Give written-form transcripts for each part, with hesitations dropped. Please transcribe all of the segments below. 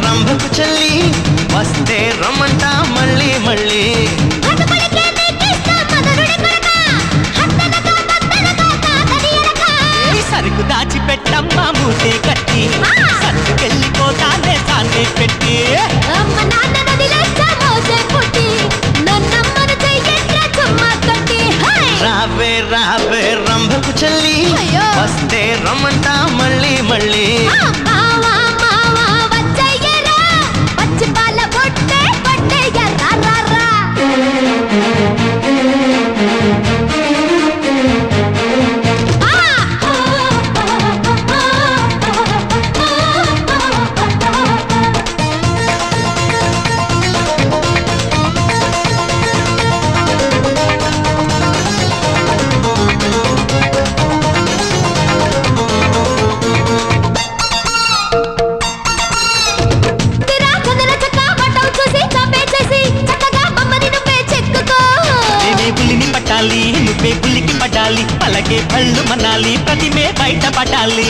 రంభకు చెల్లి వస్తే రమ్మంట మళ్ళీ మళ్ళీ సరుకు దాచిపెట్టమ్మా మూటే కట్టి సరుకెళ్ళిపోతానే సాన్ని పెట్టి రావే రావే రంభకు చెల్లి వస్తే రమ్మంట మళ్ళీ మళ్ళీ నువ్వే పులికి పడాలి అలాగే పళ్ళు మనాలి ప్రతిమే బయట పడాలి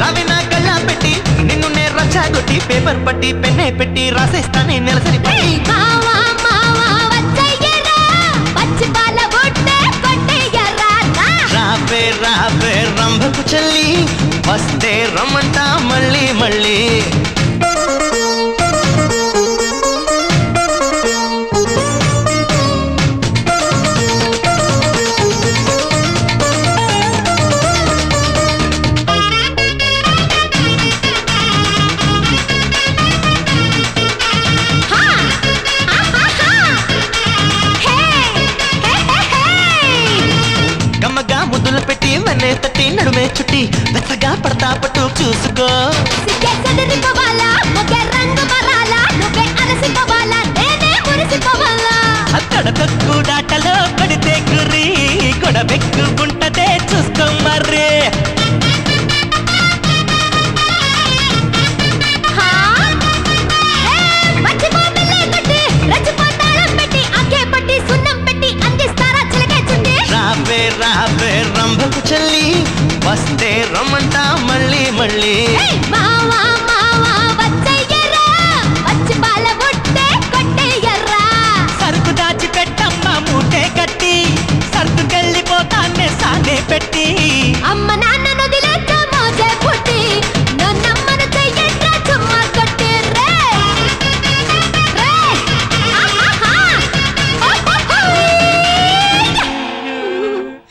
రవి నా కళ్ళ పెట్టి నిన్ను నే రచ్చగొట్టి పేపర్ పట్టి పెన్నే పెట్టి రాసేస్తానే నెలసరి రావే రావే రంభకు చెల్లి వస్తే రమ్మంట మళ్ళీ మళ్ళీ ముద్దులు పెట్టి వెన్నే తట్టి నడుమే చుట్టి వెచ్చగా పడతా పట్టు చూసుకో తొక్కు డాటలో పడితే గురి గొడవెక్కుకుంటదే చూసుకో మర్రే రావే రావే రంభకు చెల్లి వస్తే రమ్మంట మళ్ళీ మళ్ళీ